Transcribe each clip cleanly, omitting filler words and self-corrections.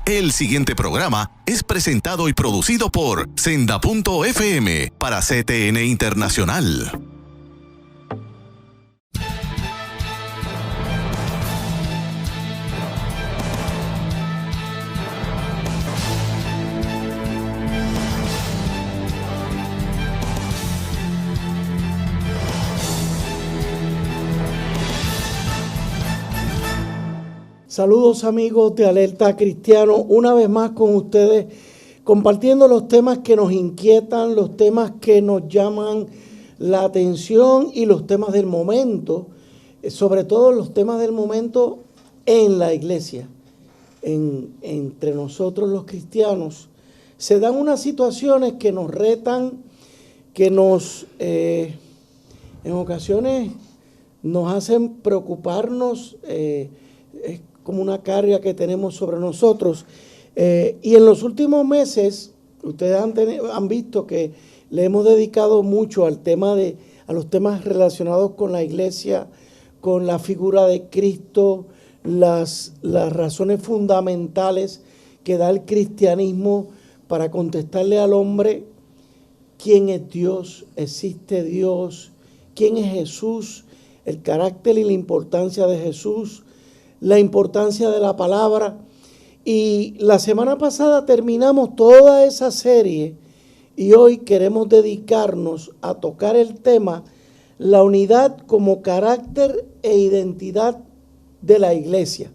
El siguiente programa es presentado y producido por Senda.fm para CTN Internacional. Saludos amigos de Alerta Cristiano, una vez más con ustedes, compartiendo los temas que nos inquietan, los temas que nos llaman la atención y los temas del momento, sobre todo los temas del momento en la iglesia. Entre nosotros los cristianos se dan unas situaciones que nos retan, que nos en ocasiones nos hacen preocuparnos, es como una carga que tenemos sobre nosotros. Y en los últimos meses, ustedes han visto que le hemos dedicado mucho a los temas relacionados con la iglesia, con la figura de Cristo, las razones fundamentales que da el cristianismo para contestarle al hombre quién es Dios, existe Dios, quién es Jesús, el carácter y la importancia de Jesús, la importancia de la palabra. Y la semana pasada terminamos toda esa serie y hoy queremos dedicarnos a tocar el tema la unidad como carácter e identidad de la iglesia.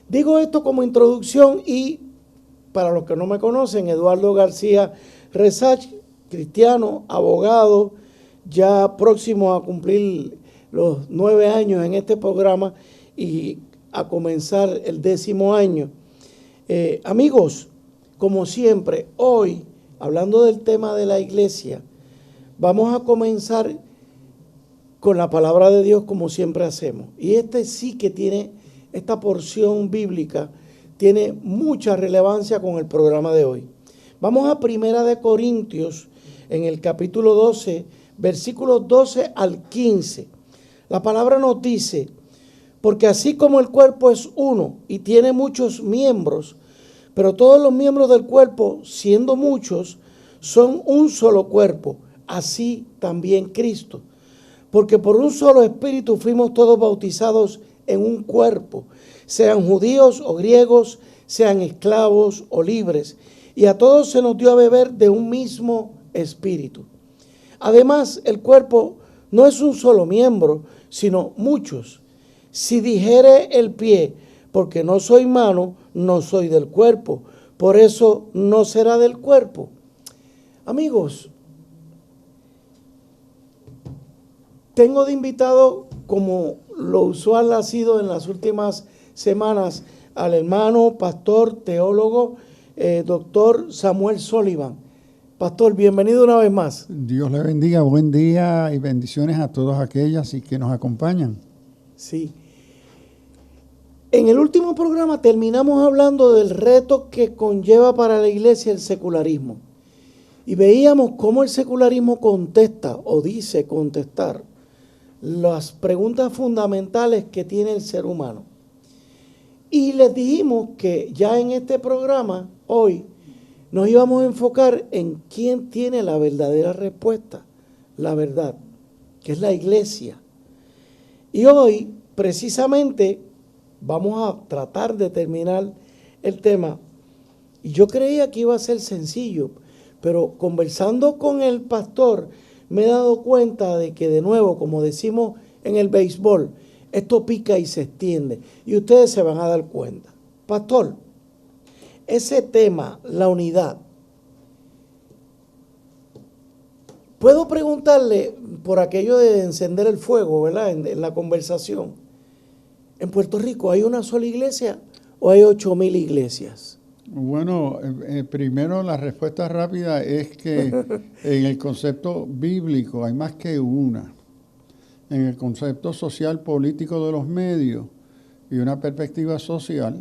Digo esto como introducción y para los que no me conocen, Eduardo García Resach, cristiano, abogado, ya próximo a cumplir los 9 años en este programa y a comenzar el 10º año. Amigos, como siempre, hoy, hablando del tema de la iglesia, vamos a comenzar con la palabra de Dios como siempre hacemos. Y esta porción bíblica tiene mucha relevancia con el programa de hoy. Vamos a 1 Corintios, en el capítulo 12, versículos 12 al 15. La palabra nos dice: porque así como el cuerpo es uno y tiene muchos miembros, pero todos los miembros del cuerpo, siendo muchos, son un solo cuerpo, así también Cristo. Porque por un solo espíritu fuimos todos bautizados en un cuerpo, sean judíos o griegos, sean esclavos o libres, y a todos se nos dio a beber de un mismo espíritu. Además, el cuerpo no es un solo miembro, sino muchos. Si dijere el pie, porque no soy mano, no soy del cuerpo, por eso no será del cuerpo. Amigos, tengo de invitado, como lo usual ha sido en las últimas semanas, al hermano, pastor, teólogo, doctor Samuel Sullivan. Pastor, bienvenido una vez más. Dios le bendiga, buen día y bendiciones a todas aquellas y que nos acompañan. Sí. En el último programa terminamos hablando del reto que conlleva para la iglesia el secularismo. Y veíamos cómo el secularismo contesta o dice contestar las preguntas fundamentales que tiene el ser humano. Y les dijimos que ya en este programa, hoy, nos íbamos a enfocar en quién tiene la verdadera respuesta, la verdad, que es la iglesia. Y hoy, precisamente, vamos a tratar de terminar el tema. Y yo creía que iba a ser sencillo, pero conversando con el pastor me he dado cuenta de que, de nuevo, como decimos en el béisbol, esto pica y se extiende. Y ustedes se van a dar cuenta. Pastor, ese tema, la unidad, puedo preguntarle por aquello de encender el fuego, ¿verdad? En la conversación. ¿En Puerto Rico hay una sola iglesia o hay 8,000 iglesias? Bueno, primero la respuesta rápida es que en el concepto bíblico hay más que una. En el concepto social político de los medios y una perspectiva social,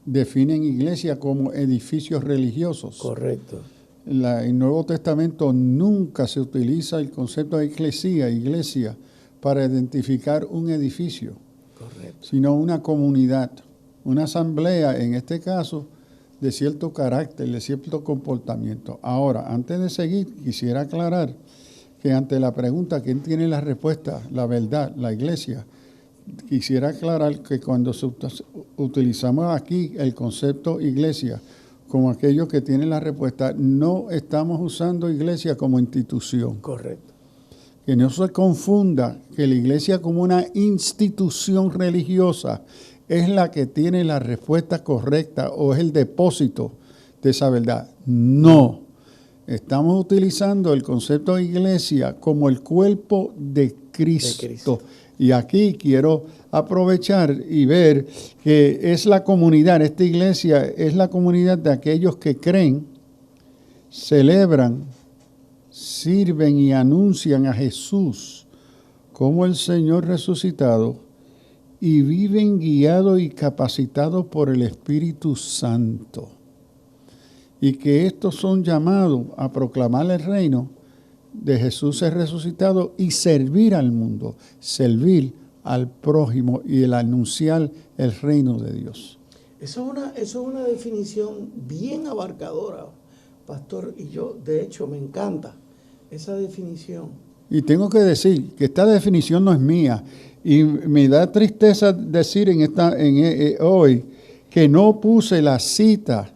definen iglesia como edificios religiosos. Correcto. En el Nuevo Testamento nunca se utiliza el concepto de iglesia, para identificar un edificio. Correcto. sino una comunidad, una asamblea, en este caso, de cierto carácter, de cierto comportamiento. Ahora, antes de seguir, quisiera aclarar que ante la pregunta, ¿quién tiene la respuesta? La verdad, la iglesia. Quisiera aclarar que cuando utilizamos aquí el concepto iglesia como aquellos que tienen la respuesta, no estamos usando iglesia como institución. Correcto. Que no se confunda que la iglesia como una institución religiosa es la que tiene la respuesta correcta o es el depósito de esa verdad. No. Estamos utilizando el concepto de iglesia como el cuerpo de Cristo. Y aquí quiero aprovechar y ver que es la comunidad, esta iglesia es la comunidad de aquellos que creen, celebran, sirven y anuncian a Jesús como el Señor resucitado y viven guiados y capacitados por el Espíritu Santo. Y que estos son llamados a proclamar el reino de Jesús el resucitado y servir al mundo, servir al prójimo y el anunciar el reino de Dios. Eso es una definición bien abarcadora, pastor, y yo, de hecho, me encanta esa definición. Y tengo que decir que esta definición no es mía, y me da tristeza decir hoy que no puse la cita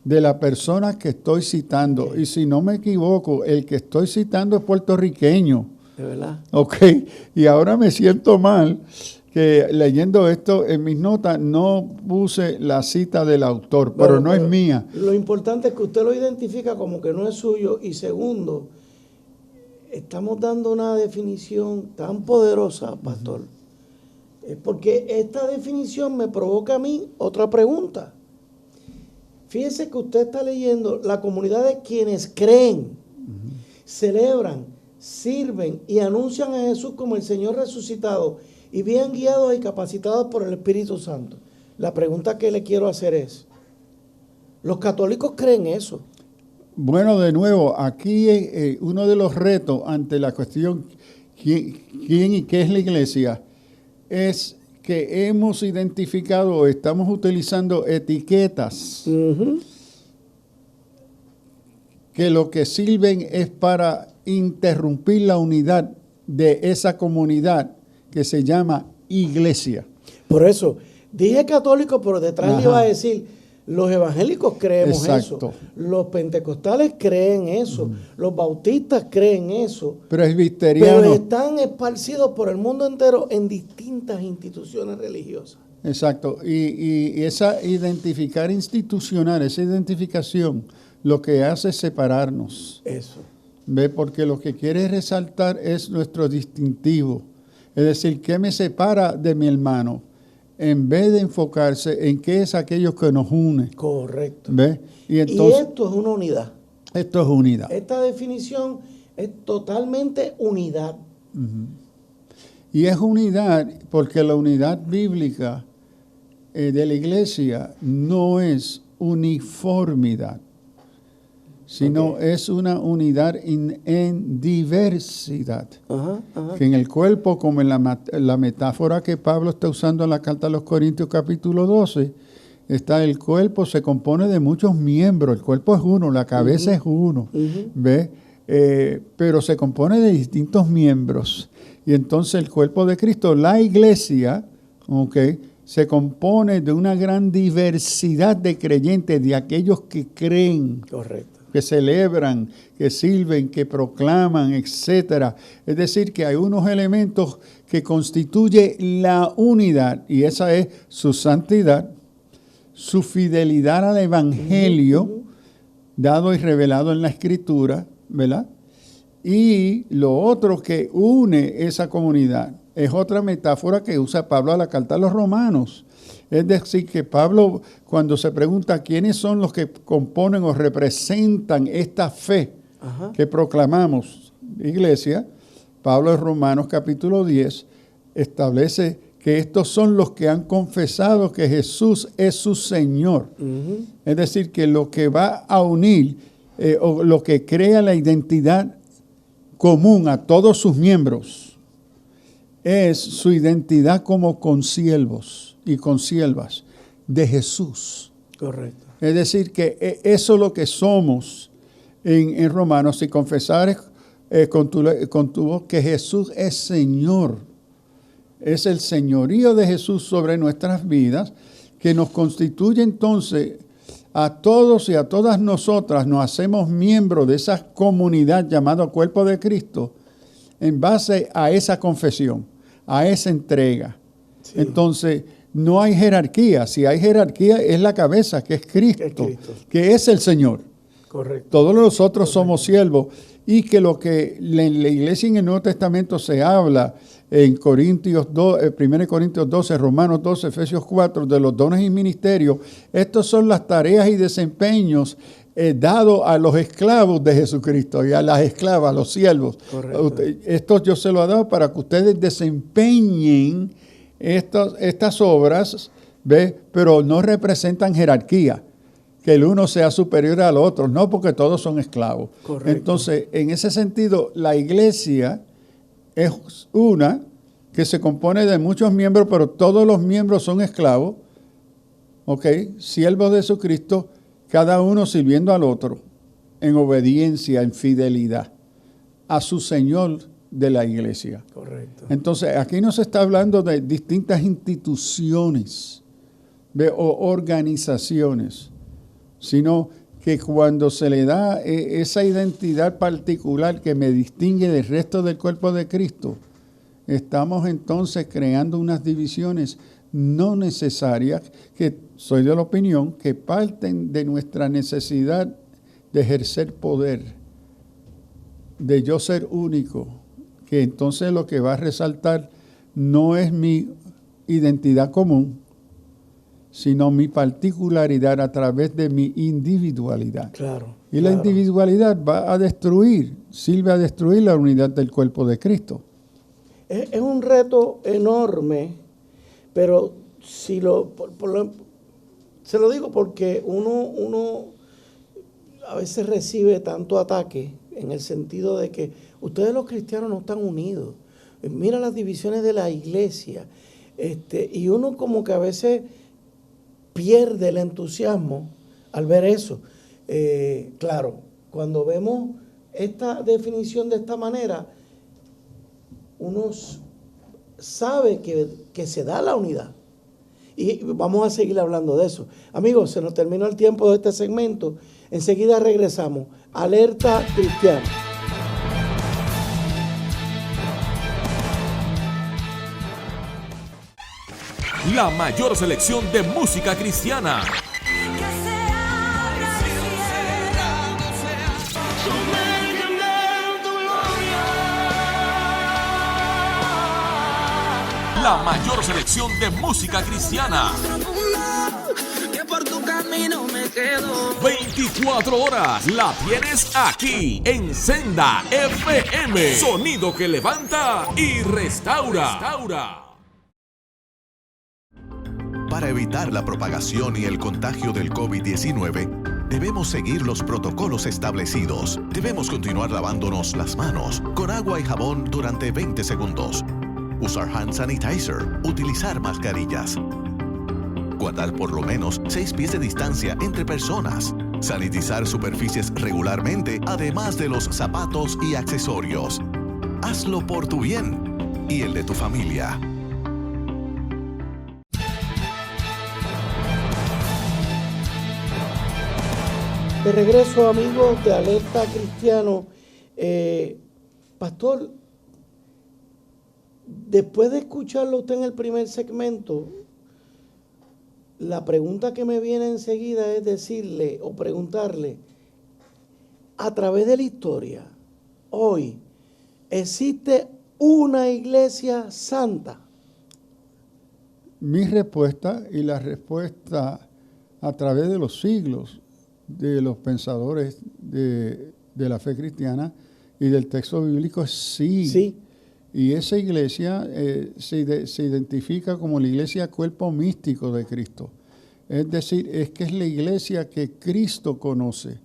de la persona que estoy citando. Y si no me equivoco, el que estoy citando es puertorriqueño. ¿De verdad? Ok, y ahora me siento mal que leyendo esto en mis notas no puse la cita del autor, pero no es mía. Lo importante es que usted lo identifica como que no es suyo, y segundo, estamos dando una definición tan poderosa, pastor, porque esta definición me provoca a mí otra pregunta. Fíjese que usted está leyendo la comunidad de quienes creen, celebran, sirven y anuncian a Jesús como el Señor resucitado y bien guiados y capacitados por el Espíritu Santo. La pregunta que le quiero hacer es, ¿los católicos creen eso? Bueno, de nuevo, aquí uno de los retos ante la cuestión quién y qué es la iglesia es que hemos identificado, estamos utilizando etiquetas que lo que sirven es para interrumpir la unidad de esa comunidad que se llama iglesia. Por eso, dije católico, pero detrás le iba a decir, los evangélicos creemos eso, los pentecostales creen eso, los bautistas creen eso, presbiterianos, pero están esparcidos por el mundo entero en distintas instituciones religiosas. Exacto, y esa identificar institucional, esa identificación, lo que hace es separarnos. Eso. ¿Ve? Porque lo que quiere resaltar es nuestro distintivo, es decir, ¿qué me separa de mi hermano? En vez de enfocarse en qué es aquello que nos une. Correcto. ¿Ve? Y entonces, esto es una unidad. Esto es unidad. Esta definición es totalmente unidad. Y es unidad porque la unidad bíblica de la iglesia no es uniformidad, sino es una unidad en diversidad. Que en el cuerpo, como en la metáfora que Pablo está usando en la carta a los Corintios capítulo 12, está el cuerpo, se compone de muchos miembros, el cuerpo es uno, la cabeza es uno, ¿ve? Pero se compone de distintos miembros. Y entonces el cuerpo de Cristo, la iglesia, se compone de una gran diversidad de creyentes, de aquellos que creen. Correcto. Que celebran, que sirven, que proclaman, etcétera. Es decir, que hay unos elementos que constituyen la unidad, y esa es su santidad, su fidelidad al evangelio, dado y revelado en la Escritura, ¿verdad? Y lo otro que une esa comunidad es otra metáfora que usa Pablo a la carta a los Romanos. Es decir, que Pablo, cuando se pregunta quiénes son los que componen o representan esta fe que proclamamos, iglesia, Pablo en Romanos capítulo 10 establece que estos son los que han confesado que Jesús es su Señor. Es decir, que lo que va a unir o lo que crea la identidad común a todos sus miembros es su identidad como consiervos y consiervas de Jesús. Correcto. Es decir, que eso es lo que somos en Romanos, si confesares con tu voz que Jesús es Señor. Es el señorío de Jesús sobre nuestras vidas que nos constituye entonces a todos y a todas nosotras, nos hacemos miembros de esa comunidad llamada Cuerpo de Cristo en base a esa confesión, a esa entrega. Sí. Entonces, no hay jerarquía. Si hay jerarquía, es la cabeza, que es Cristo, que es el Señor. Correcto. Todos nosotros somos siervos. Y que lo que en la iglesia en el Nuevo Testamento se habla en Corintios 2, 1 Corintios 12, Romanos 12, Efesios 4, de los dones y ministerios, estos son las tareas y desempeños dados a los esclavos de Jesucristo y a las esclavas, a los siervos. Estos yo se los he dado para que ustedes desempeñen estas obras, ¿ve? Pero no representan jerarquía, que el uno sea superior al otro, no, porque todos son esclavos. Correcto. Entonces, en ese sentido, la iglesia es una que se compone de muchos miembros, pero todos los miembros son esclavos, ¿ok? Siervos de Jesucristo, cada uno sirviendo al otro en obediencia, en fidelidad a su Señor de la iglesia. Correcto. Entonces, aquí no se está hablando de distintas instituciones o organizaciones, sino que cuando se le da esa identidad particular que me distingue del resto del cuerpo de Cristo, estamos entonces creando unas divisiones no necesarias que, soy de la opinión, que parten de nuestra necesidad de ejercer poder, de yo ser único, que entonces lo que va a resaltar no es mi identidad común, sino mi particularidad a través de mi individualidad. Claro. Y la individualidad va a destruir, sirve a destruir la unidad del cuerpo de Cristo. Es un reto enorme, pero si se lo digo porque uno a veces recibe tanto ataque en el sentido de que ustedes los cristianos no están unidos. Mira las divisiones de la iglesia. Y uno como que a veces pierde el entusiasmo al ver eso. Claro, cuando vemos esta definición de esta manera, uno sabe que se da la unidad. Y vamos a seguir hablando de eso. Amigos, se nos terminó el tiempo de este segmento. Enseguida regresamos. Alerta Cristiana. La mayor selección de música cristiana. La mayor selección de música cristiana. 24 horas la tienes aquí en Senda FM. Sonido que levanta y restaura. Para evitar la propagación y el contagio del COVID-19, debemos seguir los protocolos establecidos. Debemos continuar lavándonos las manos con agua y jabón durante 20 segundos. Usar hand sanitizer, utilizar mascarillas. Guardar por lo menos 6 pies de distancia entre personas. Sanitizar superficies regularmente, además de los zapatos y accesorios. Hazlo por tu bien y el de tu familia. De regreso, amigos de Alerta Cristiano. Pastor, después de escucharlo usted en el primer segmento, la pregunta que me viene enseguida es decirle o preguntarle, a través de la historia, hoy, ¿existe una iglesia santa? Mi respuesta y la respuesta a través de los siglos de los pensadores de la fe cristiana y del texto bíblico es sí. Sí. Y esa iglesia se identifica como la iglesia cuerpo místico de Cristo. Es decir, es que es la iglesia que Cristo conoce,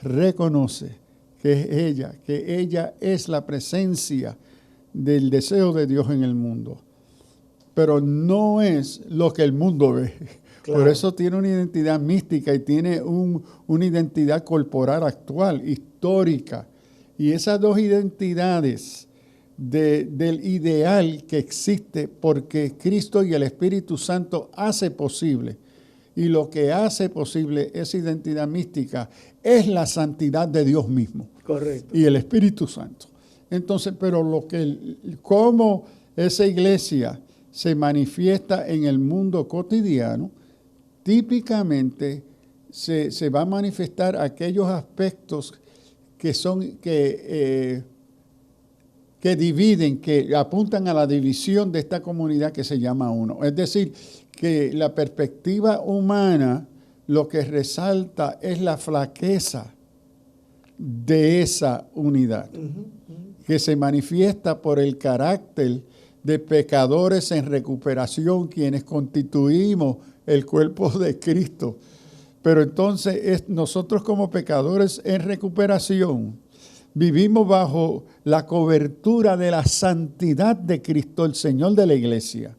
reconoce que ella es la presencia del deseo de Dios en el mundo. Pero no es lo que el mundo ve. Claro. Por eso tiene una identidad mística y tiene una identidad corporal actual, histórica. Y esas dos identidades del ideal que existe porque Cristo y el Espíritu Santo hace posible. Y lo que hace posible esa identidad mística es la santidad de Dios mismo. Correcto. Y el Espíritu Santo. Entonces, pero cómo esa iglesia se manifiesta en el mundo cotidiano, típicamente se va a manifestar aquellos aspectos que dividen, que apuntan a la división de esta comunidad que se llama uno. Es decir, que la perspectiva humana lo que resalta es la flaqueza de esa unidad, que se manifiesta por el carácter de pecadores en recuperación, quienes constituimos el cuerpo de Cristo. Pero entonces nosotros como pecadores en recuperación vivimos bajo la cobertura de la santidad de Cristo, el Señor de la iglesia.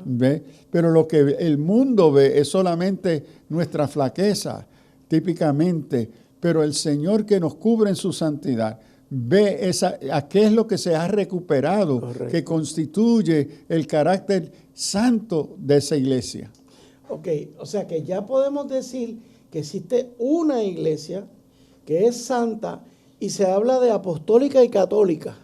¿Ve? Pero lo que el mundo ve es solamente nuestra flaqueza, típicamente, pero el Señor que nos cubre en su santidad ve a qué es lo que se ha recuperado. Correcto. Que constituye el carácter santo de esa iglesia. Ok, o sea que ya podemos decir que existe una iglesia que es santa y se habla de apostólica y católica.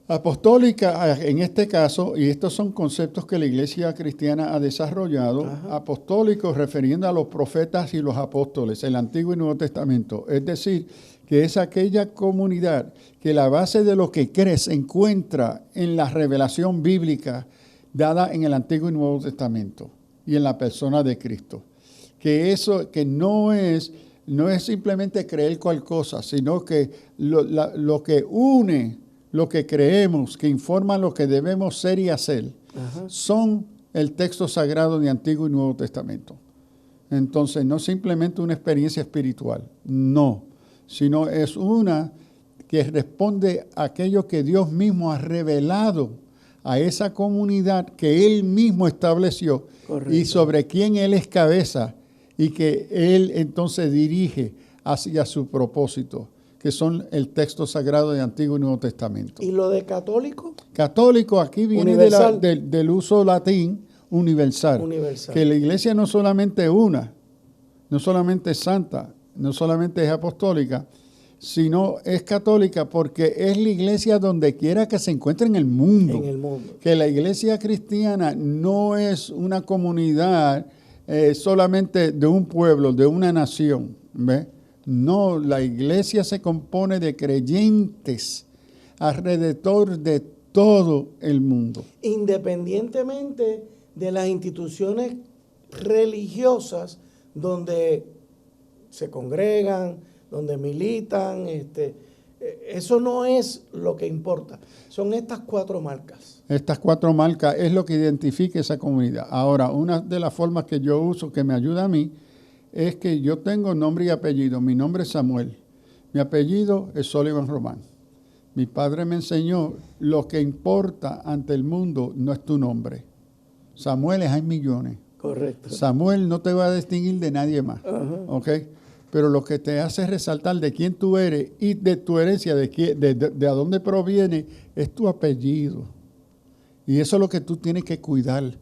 Apostólica, en este caso, y estos son conceptos que la iglesia cristiana ha desarrollado, apostólicos refiriendo a los profetas y los apóstoles, el Antiguo y Nuevo Testamento. Es decir, que es aquella comunidad que la base de lo que cree se encuentra en la revelación bíblica dada en el Antiguo y Nuevo Testamento y en la persona de Cristo. Que eso que no es simplemente creer cual cosa, sino que lo que une, lo que creemos, que informa lo que debemos ser y hacer, son el texto sagrado de Antiguo y Nuevo Testamento. Entonces, no simplemente una experiencia espiritual, no, sino es una que responde a aquello que Dios mismo ha revelado a esa comunidad que Él mismo estableció. Correcto. Y sobre quien Él es cabeza y que Él entonces dirige hacia su propósito, que son el texto sagrado de Antiguo y Nuevo Testamento. ¿Y lo de católico? Católico aquí viene del uso latín universal. Que la iglesia no solamente es una, no solamente es santa, no solamente es apostólica, sino es católica porque es la iglesia donde quiera que se encuentre en el mundo. En el mundo. Que la iglesia cristiana no es una comunidad solamente de un pueblo, de una nación, ¿ves? No, la iglesia se compone de creyentes alrededor de todo el mundo. Independientemente de las instituciones religiosas donde se congregan, donde militan, eso no es lo que importa. Son estas 4 marcas. Estas 4 marcas es lo que identifica esa comunidad. Ahora, una de las formas que yo uso que me ayuda a mí es que yo tengo nombre y apellido. Mi nombre es Samuel. Mi apellido es Sullivan Román. Mi padre me enseñó lo que importa ante el mundo no es tu nombre. Samuel hay millones. Correcto. Samuel no te va a distinguir de nadie más. ¿Ok? Pero lo que te hace resaltar de quién tú eres y de tu herencia, de a dónde proviene, es tu apellido. Y eso es lo que tú tienes que cuidar,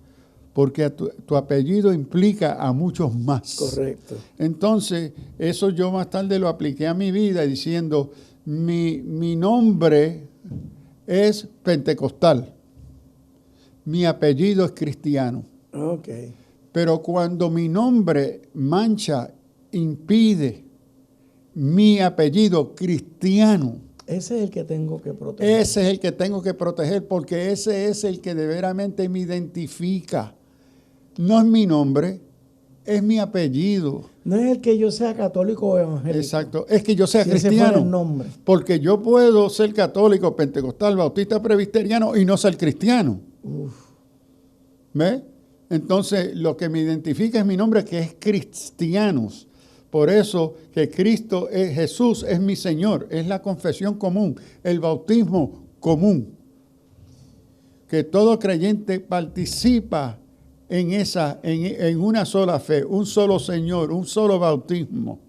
porque tu apellido implica a muchos más. Correcto. Entonces, eso yo más tarde lo apliqué a mi vida diciendo, mi nombre es pentecostal, mi apellido es cristiano. Okay. Pero cuando mi nombre mancha, impide mi apellido cristiano, ese es el que tengo que proteger. Ese es el que tengo que proteger porque ese es el que de veramente me identifica. No es mi nombre, es mi apellido. No es el que yo sea católico o evangélico. Exacto, es que yo sea cristiano. Ese fuera el nombre. Porque yo puedo ser católico, pentecostal, bautista, presbiteriano y no ser cristiano. ¿Ves? Entonces, lo que me identifica es mi nombre, que es cristianos. Por eso que Jesús es mi Señor, es la confesión común, el bautismo común. que todo creyente participa en una sola fe, un solo Señor, un solo bautismo.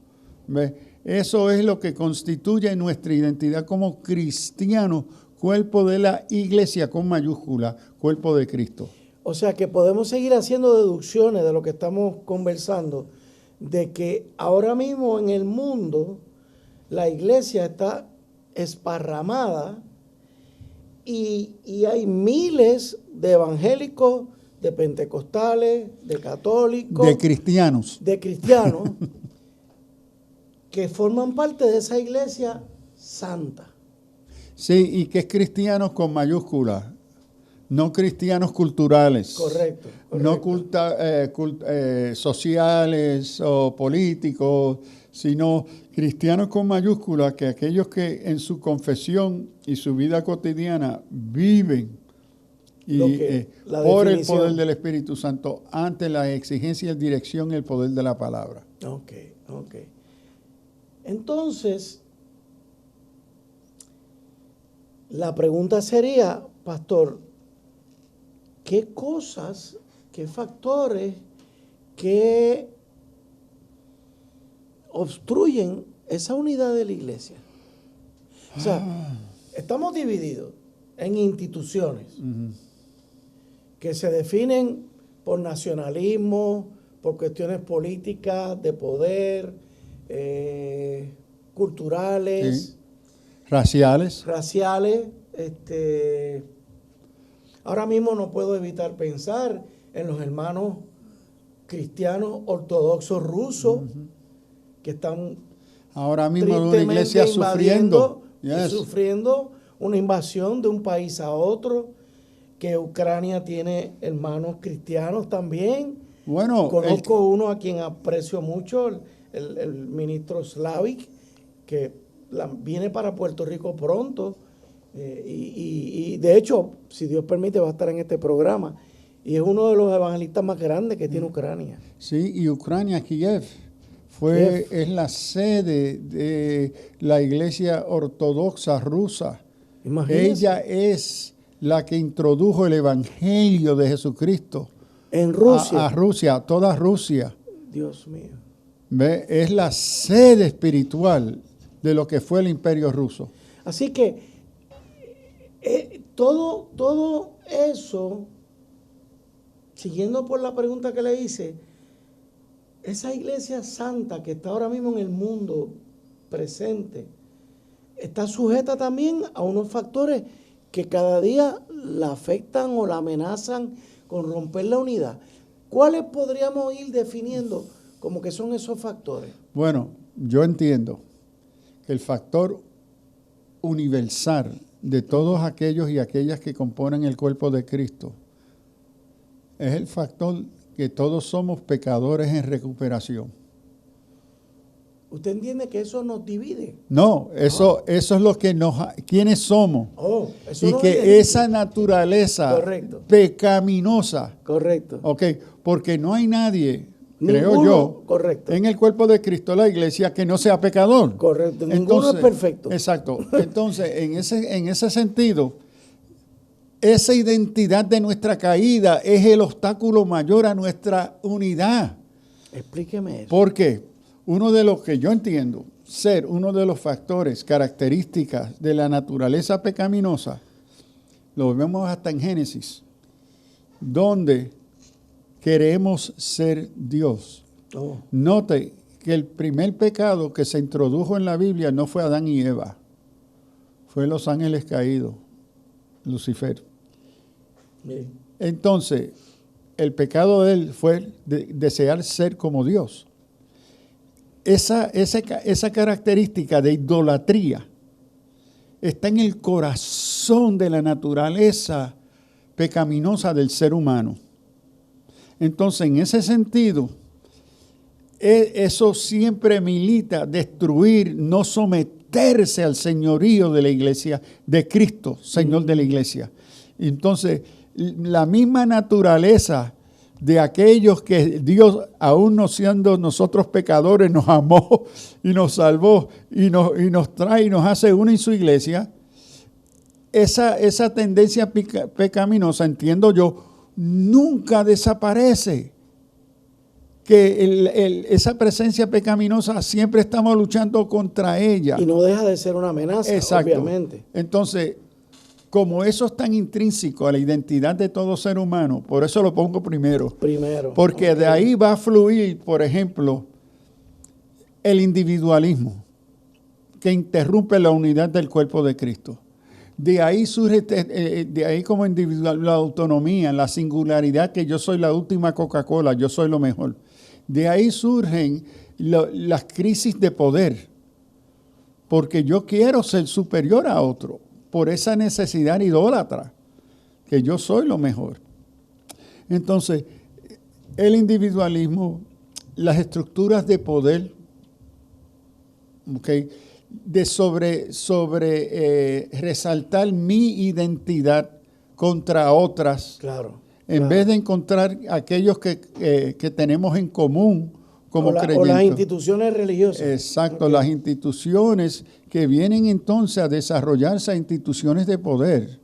¿Ve? Eso es lo que constituye nuestra identidad como cristianos, cuerpo de la iglesia con mayúscula, cuerpo de Cristo. O sea que podemos seguir haciendo deducciones de lo que estamos conversando, de que ahora mismo en el mundo la iglesia está esparramada y hay miles de evangélicos, de pentecostales, de católicos, De cristianos. Que forman parte de esa iglesia santa. Sí, y que es cristianos con mayúscula, no cristianos culturales. Correcto. No sociales o políticos, sino cristianos con mayúscula, que aquellos que en su confesión y su vida cotidiana viven por el poder del Espíritu Santo ante la exigencia y dirección y el poder de la palabra. Ok. Entonces, la pregunta sería, pastor, ¿qué cosas, qué factores, qué obstruyen esa unidad de la iglesia? O sea, estamos divididos en instituciones que se definen por nacionalismo, por cuestiones políticas, de poder, culturales, Sí. Raciales. Ahora mismo no puedo evitar pensar en los hermanos cristianos ortodoxos rusos que están Ahora mismo de una iglesia sufriendo. sufriendo una invasión de un país a otro, que Ucrania tiene hermanos cristianos también. Bueno, Conozco uno a quien aprecio mucho, el ministro Slavik, que viene para Puerto Rico pronto, y de hecho, si Dios permite, va a estar en este programa, y es uno de los evangelistas más grandes que tiene Ucrania. Sí, y Ucrania, Kiev, es la sede de la iglesia ortodoxa rusa. Imagínense. Ella es la que introdujo el evangelio de Jesucristo En Rusia. a Rusia, toda Rusia. Dios mío. ¿Ve? Es la sede espiritual de lo que fue el imperio ruso. Así que todo eso, siguiendo por la pregunta que le hice, esa iglesia santa que está ahora mismo en el mundo presente, está sujeta también a unos factores que cada día la afectan o la amenazan con romper la unidad. ¿Cuáles podríamos ir definiendo como que son esos factores? Bueno, yo entiendo que el factor universal de todos aquellos y aquellas que componen el cuerpo de Cristo es el factor que todos somos pecadores en recuperación. ¿Usted entiende que eso nos divide? No, eso es lo que quiénes somos. Eso Y nos que identifica. esa naturaleza Correcto. pecaminosa, Correcto. ok, porque no hay nadie, creo Ninguno, yo, correcto. en el cuerpo de Cristo, la iglesia, que no sea pecador. Correcto. Ninguno es perfecto. Exacto. Entonces, en ese sentido, esa identidad de nuestra caída es el obstáculo mayor a nuestra unidad. Explíqueme eso. ¿Por qué? Uno de los que yo entiendo ser uno de los factores, características de la naturaleza pecaminosa, lo vemos hasta en Génesis, donde queremos ser Dios. Note que el primer pecado que se introdujo en la Biblia no fue Adán y Eva, fue los ángeles caídos, Lucifer. Bien. Entonces, el pecado de él fue desear ser como Dios. Esa característica de idolatría está en el corazón de la naturaleza pecaminosa del ser humano. Entonces, en ese sentido, eso siempre milita destruir, no someterse al señorío de la iglesia, de Cristo, Señor de la iglesia. Entonces, la misma naturaleza de aquellos que Dios, aún no siendo nosotros pecadores, nos amó y nos salvó y nos trae y nos hace uno en su iglesia, esa tendencia pecaminosa, entiendo yo, nunca desaparece. Que esa presencia pecaminosa siempre estamos luchando contra ella. Y no deja de ser una amenaza, exacto, obviamente. Entonces, como eso es tan intrínseco a la identidad de todo ser humano, por eso lo pongo primero. Porque de ahí va a fluir, por ejemplo, el individualismo, que interrumpe la unidad del cuerpo de Cristo. De ahí surge, de ahí como individual, la autonomía, la singularidad, que yo soy la última Coca-Cola, yo soy lo mejor. De ahí surgen las crisis de poder, porque yo quiero ser superior a otro, por esa necesidad idólatra, que yo soy lo mejor. Entonces, el individualismo, las estructuras de poder, ¿okay?, de resaltar mi identidad contra otras, claro, en vez de encontrar aquellos que tenemos en común como creyentes. O las instituciones religiosas. Exacto, okay. Las instituciones que vienen entonces a desarrollarse a instituciones de poder.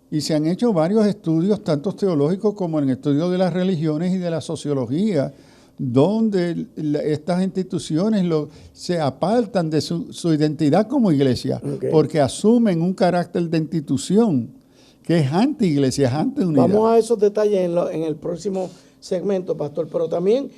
Y se han hecho varios estudios, tanto teológicos como en estudios de las religiones y de la sociología, donde estas instituciones se apartan de su identidad como iglesia, okay, porque asumen un carácter de institución que es anti-iglesia, es anti-unidad. Vamos a esos detalles en el próximo segmento, pastor, pero también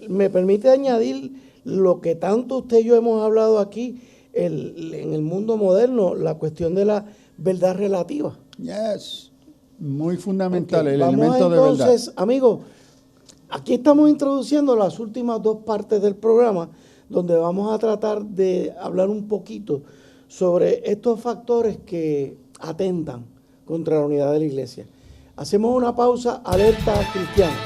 me permite añadir lo que tanto usted y yo hemos hablado aquí en el mundo moderno, la cuestión de la verdad relativa. Yes, muy fundamental, okay, el elemento de verdad. Entonces, amigos, aquí estamos introduciendo las últimas dos partes del programa, donde vamos a tratar de hablar un poquito sobre estos factores que atentan contra la unidad de la iglesia. Hacemos una pausa, alerta cristiana.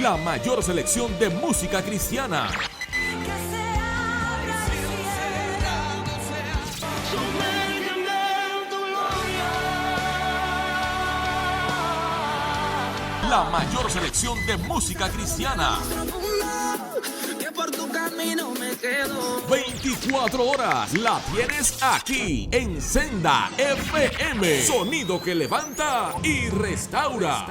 La mayor selección de música cristiana. La mayor selección de música cristiana. 24 horas la tienes aquí en Senda FM. Sonido que levanta y restaura.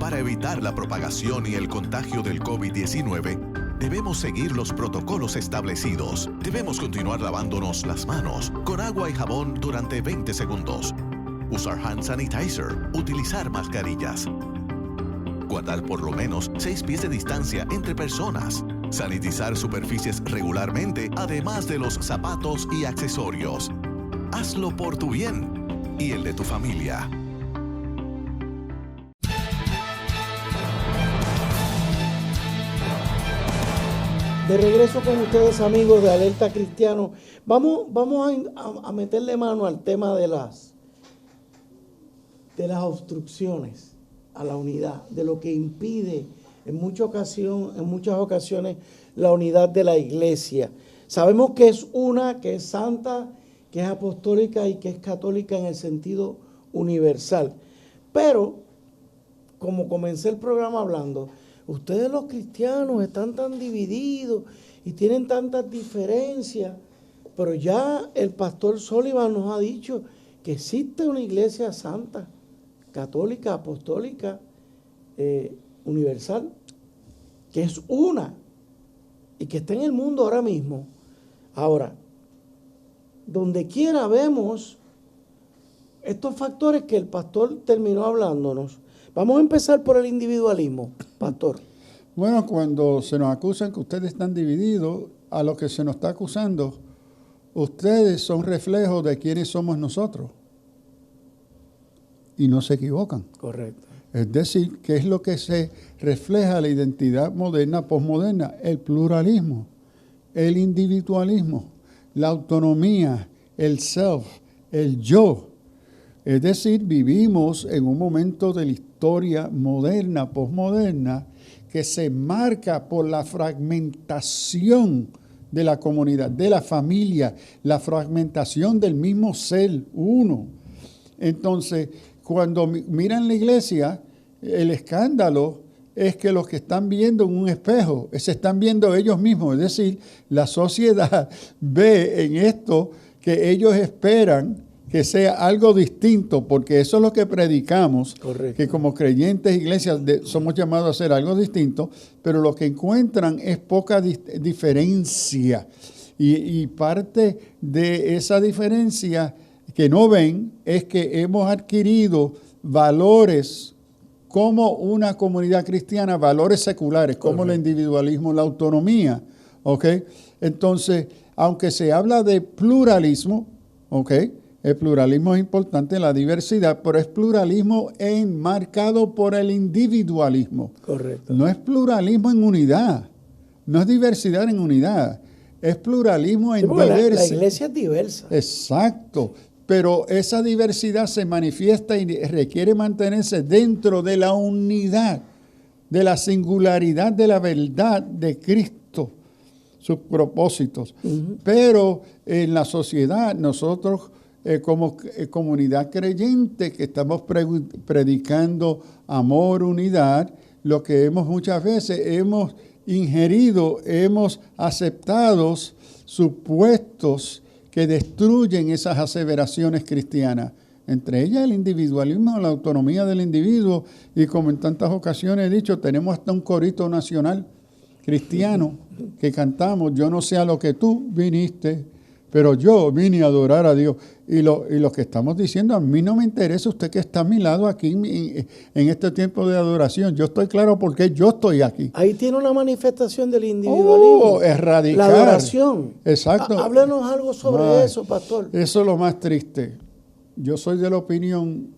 Para evitar la propagación y el contagio del COVID-19, debemos seguir los protocolos establecidos. Debemos continuar lavándonos las manos con agua y jabón durante 20 segundos. Usar hand sanitizer. Utilizar mascarillas. Guardar por lo menos 6 pies de distancia entre personas. Sanitizar superficies regularmente, además de los zapatos y accesorios. Hazlo por tu bien y el de tu familia. De regreso con ustedes, amigos de Alerta Cristiano. Vamos a meterle mano al tema de las obstrucciones a la unidad, de lo que impide en muchas ocasiones la unidad de la iglesia. Sabemos que es una, que es santa, que es apostólica y que es católica en el sentido universal. Pero, como comencé el programa hablando, ustedes los cristianos están tan divididos y tienen tantas diferencias, pero ya el pastor Sullivan nos ha dicho que existe una iglesia santa, católica, apostólica, universal, que es una y que está en el mundo ahora mismo. Ahora, donde quiera vemos estos factores que el pastor terminó hablándonos. Vamos a empezar por el individualismo, pastor. Bueno, cuando se nos acusan que ustedes están divididos, a lo que se nos está acusando, ustedes son reflejos de quiénes somos nosotros. Y no se equivocan. Correcto. Es decir, ¿qué es lo que se refleja la identidad moderna, posmoderna? El pluralismo, el individualismo, la autonomía, el self, el yo. Es decir, vivimos en un momento de la historia moderna, posmoderna, que se marca por la fragmentación de la comunidad, de la familia, la fragmentación del mismo ser uno. Entonces, cuando miran la iglesia, el escándalo es que los que están viendo en un espejo, se están viendo ellos mismos. Es decir, la sociedad ve en esto que ellos esperan que sea algo distinto, porque eso es lo que predicamos, Correcto. que como creyentes, iglesias, somos llamados a hacer algo distinto, pero lo que encuentran es poca diferencia. Y parte de esa diferencia que no ven es que hemos adquirido valores como una comunidad cristiana, valores seculares, como el individualismo, la autonomía, ¿ok? Entonces, aunque se habla de pluralismo, ¿ok? El pluralismo es importante, la diversidad, pero es pluralismo enmarcado por el individualismo. Correcto. No es pluralismo en unidad, no es diversidad en unidad, es pluralismo en diversidad. La iglesia es diversa. Exacto, pero esa diversidad se manifiesta y requiere mantenerse dentro de la unidad, de la singularidad de la verdad de Cristo, sus propósitos. Pero en la sociedad nosotros como comunidad creyente que estamos predicando amor, unidad, lo que muchas veces hemos ingerido, hemos aceptado supuestos que destruyen esas aseveraciones cristianas, entre ellas el individualismo, la autonomía del individuo, y como en tantas ocasiones he dicho, tenemos hasta un corito nacional cristiano que cantamos, yo no sé a lo que tú viniste, pero yo vine a adorar a Dios. Y lo que estamos diciendo, a mí no me interesa usted que está a mi lado aquí en este tiempo de adoración. Yo estoy claro por qué yo estoy aquí. Ahí tiene una manifestación del individualismo. Es radical. La adoración. Exacto. Háblenos algo sobre eso, pastor. Eso es lo más triste. Yo soy de la opinión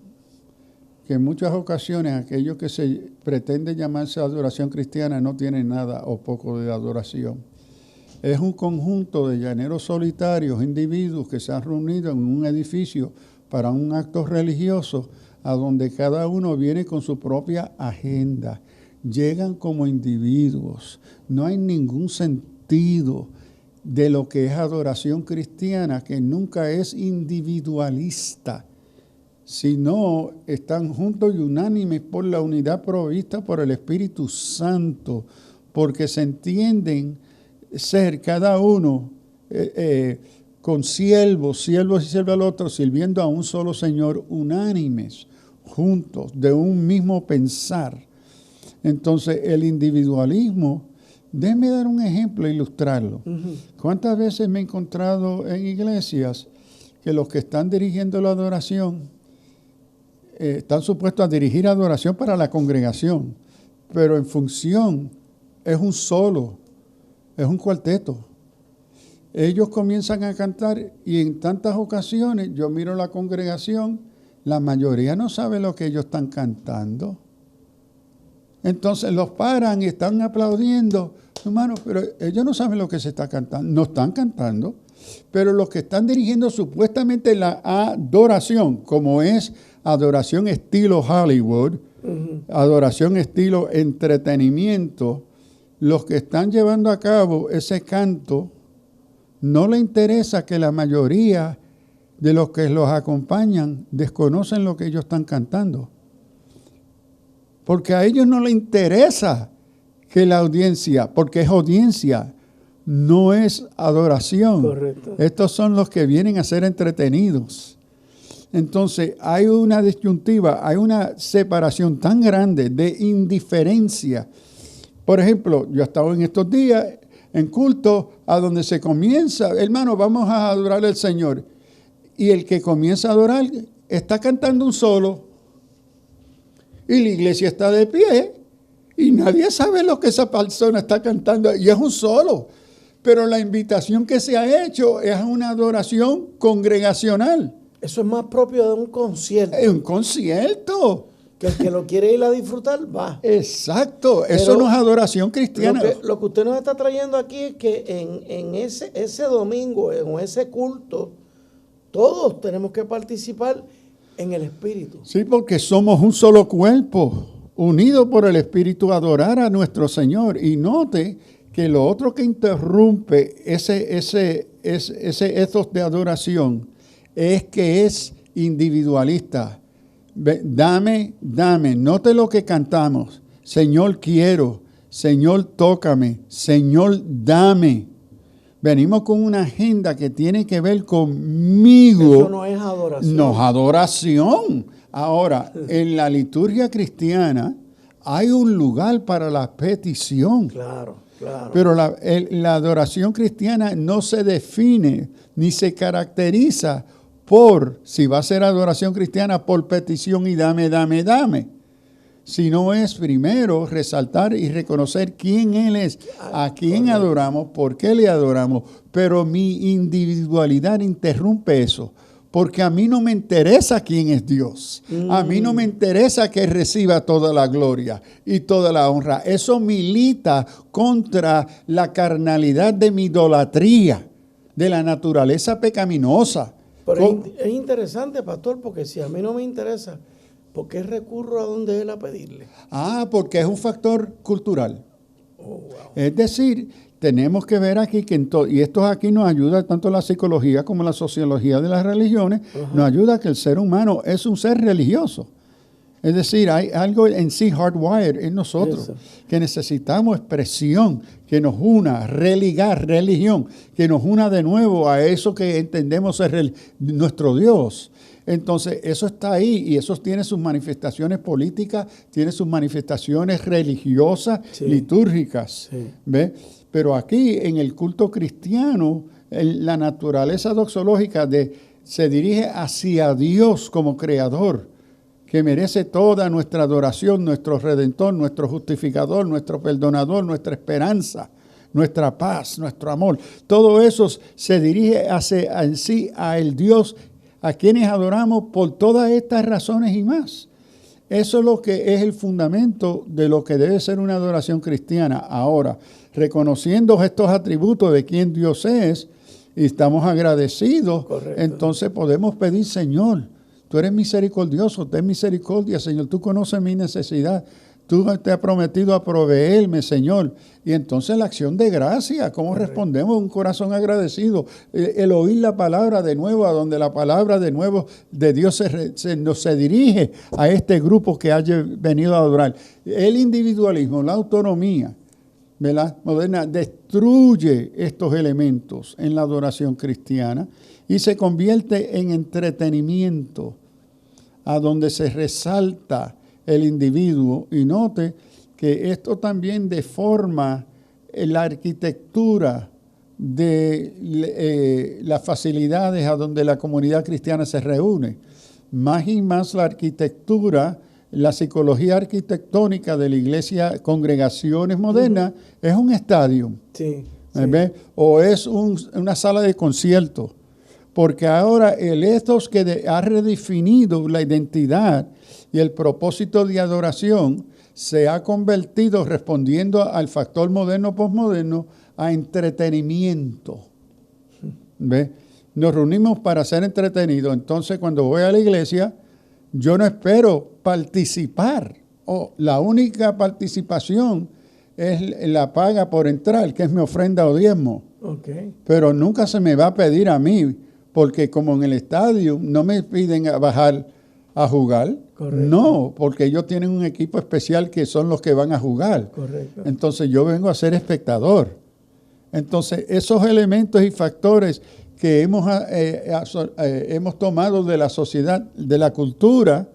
que en muchas ocasiones aquellos que se pretende llamarse adoración cristiana no tienen nada o poco de adoración. Es un conjunto de llaneros solitarios, individuos que se han reunido en un edificio para un acto religioso, a donde cada uno viene con su propia agenda. Llegan como individuos. No hay ningún sentido de lo que es adoración cristiana, que nunca es individualista, sino están juntos y unánimes por la unidad provista por el Espíritu Santo, porque se entienden ser cada uno con siervos y siervos al otro, sirviendo a un solo Señor, unánimes, juntos, de un mismo pensar. Entonces, el individualismo, déjeme dar un ejemplo e ilustrarlo. ¿Cuántas veces me he encontrado en iglesias que los que están dirigiendo la adoración están supuestos a dirigir adoración para la congregación, pero en función es un solo, es un cuarteto. Ellos comienzan a cantar y en tantas ocasiones yo miro la congregación, la mayoría no sabe lo que ellos están cantando. Entonces los paran y están aplaudiendo. Hermano, pero ellos no saben lo que se está cantando. No están cantando, pero los que están dirigiendo supuestamente la adoración, como es adoración estilo Hollywood, adoración estilo entretenimiento, los que están llevando a cabo ese canto, no le interesa que la mayoría de los que los acompañan desconocen lo que ellos están cantando. Porque a ellos no les interesa que la audiencia, porque es audiencia, no es adoración. Correcto. Estos son los que vienen a ser entretenidos. Entonces hay una disyuntiva, hay una separación tan grande de indiferencia. Por ejemplo, yo he estado en estos días en culto a donde se comienza, hermano, vamos a adorar al Señor. Y el que comienza a adorar está cantando un solo. Y la iglesia está de pie. Y nadie sabe lo que esa persona está cantando. Y es un solo. Pero la invitación que se ha hecho es una adoración congregacional. Eso es más propio de un concierto. Es un concierto. Que el que lo quiere ir a disfrutar, va. Exacto. Pero eso no es adoración cristiana. Lo que usted nos está trayendo aquí es que en ese domingo, en ese culto, todos tenemos que participar en el Espíritu. Sí, porque somos un solo cuerpo, unido por el Espíritu, a adorar a nuestro Señor. Y note que lo otro que interrumpe ese ethos de adoración es que es individualista. Dame, note lo que cantamos. Señor quiero, Señor tócame, Señor dame. Venimos con una agenda que tiene que ver conmigo. Eso no es adoración. No es adoración. Ahora, en la liturgia cristiana hay un lugar para la petición. Claro, claro. Pero la adoración cristiana no se define ni se caracteriza por, si va a ser adoración cristiana, por petición y dame, dame, dame. Sino es primero resaltar y reconocer quién Él es, a quién adoramos, por qué le adoramos. Pero mi individualidad interrumpe eso. Porque a mí no me interesa quién es Dios. A mí no me interesa que Él reciba toda la gloria y toda la honra. Eso milita contra la carnalidad de mi idolatría, de la naturaleza pecaminosa. Pero es interesante, pastor, porque si a mí no me interesa, ¿por qué recurro a donde Él a pedirle? Porque es un factor cultural. Oh, wow. Es decir, tenemos que ver aquí que y esto aquí nos ayuda tanto la psicología como la sociología de las religiones, nos ayuda a que el ser humano es un ser religioso. Es decir, hay algo en sí hardwired en nosotros, que necesitamos expresión, que nos una, religar, religión, que nos una de nuevo a eso que entendemos ser nuestro Dios. Entonces, eso está ahí y eso tiene sus manifestaciones políticas, tiene sus manifestaciones religiosas, litúrgicas. Sí. ¿Ve? Pero aquí, en el culto cristiano, la naturaleza doxológica se dirige hacia Dios como creador, que merece toda nuestra adoración, nuestro Redentor, nuestro Justificador, nuestro Perdonador, nuestra esperanza, nuestra paz, nuestro amor. Todo eso se dirige en sí a el Dios a quienes adoramos por todas estas razones y más. Eso es lo que es el fundamento de lo que debe ser una adoración cristiana. Ahora, reconociendo estos atributos de quién Dios es y estamos agradecidos, correcto, entonces podemos pedir, Señor, tú eres misericordioso, ten misericordia, Señor, tú conoces mi necesidad, tú te has prometido a proveerme, Señor. Y entonces la acción de gracia, ¿cómo correcto respondemos? Un corazón agradecido, el oír la palabra de nuevo, a donde la palabra de nuevo de Dios se dirige a este grupo que haya venido a adorar. El individualismo, la autonomía, ¿verdad?, moderna, destruye estos elementos en la adoración cristiana y se convierte en entretenimiento, a donde se resalta el individuo. Y note que esto también deforma la arquitectura de las facilidades a donde la comunidad cristiana se reúne. Más y más la arquitectura, la psicología arquitectónica de la iglesia, congregaciones modernas, es un estadio. Sí, sí. O es una sala de concierto. Porque ahora el ethos que ha redefinido la identidad y el propósito de adoración se ha convertido, respondiendo al factor moderno-postmoderno, a entretenimiento. ¿Ve? Nos reunimos para ser entretenidos. Entonces, cuando voy a la iglesia, yo no espero participar. La única participación es la paga por entrar, que es mi ofrenda o diezmo. Okay. Pero nunca se me va a pedir a mí, porque como en el estadio no me piden a bajar a jugar. Correcto. No, porque ellos tienen un equipo especial que son los que van a jugar. Correcto. Entonces yo vengo a ser espectador. Entonces esos elementos y factores que hemos tomado de la sociedad, de la cultura,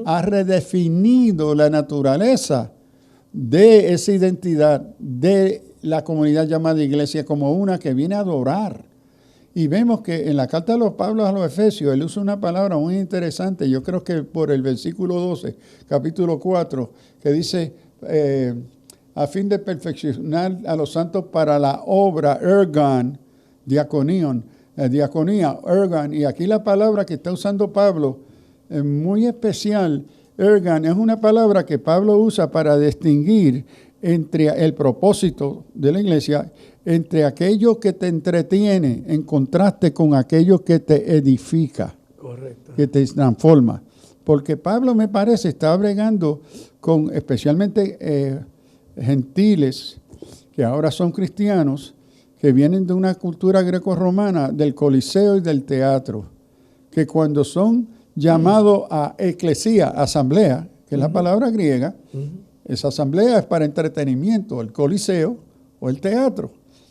ha redefinido la naturaleza de esa identidad de la comunidad llamada iglesia como una que viene a adorar. Y vemos que en la carta de los Pablos a los Efesios, él usa una palabra muy interesante, yo creo que por el versículo 12, capítulo 4, que dice, a fin de perfeccionar a los santos para la obra, ergon, diaconía, ergon, y aquí la palabra que está usando Pablo es muy especial. Ergon es una palabra que Pablo usa para distinguir entre el propósito de la iglesia, entre aquello que te entretiene, en contraste con aquello que te edifica. Correcto. Que te transforma. Porque Pablo, me parece, está bregando con especialmente gentiles, que ahora son cristianos, que vienen de una cultura grecorromana, del coliseo y del teatro, que cuando son llamados a eclesía, asamblea, que es la palabra griega, Esa asamblea es para entretenimiento, el coliseo o el teatro.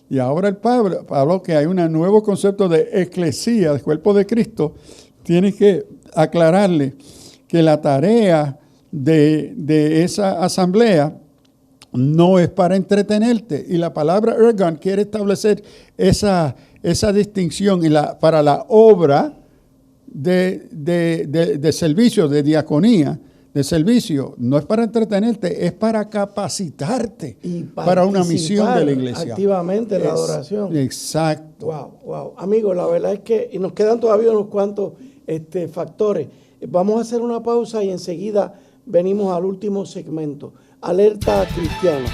Y ahora el Pablo, que hay un nuevo concepto de eclesía, del cuerpo de Cristo, tiene que aclararle que la tarea de esa asamblea no es para entretenerte. Y la palabra ergon quiere establecer esa distinción para la obra de servicio, de diaconía, de servicio. No es para entretenerte, es para capacitarte para una misión de la iglesia. Activamente en la adoración. Exacto. Wow. Amigos, la verdad es que y nos quedan todavía unos cuantos factores. Vamos a hacer una pausa y enseguida venimos al último segmento. Alerta cristiana.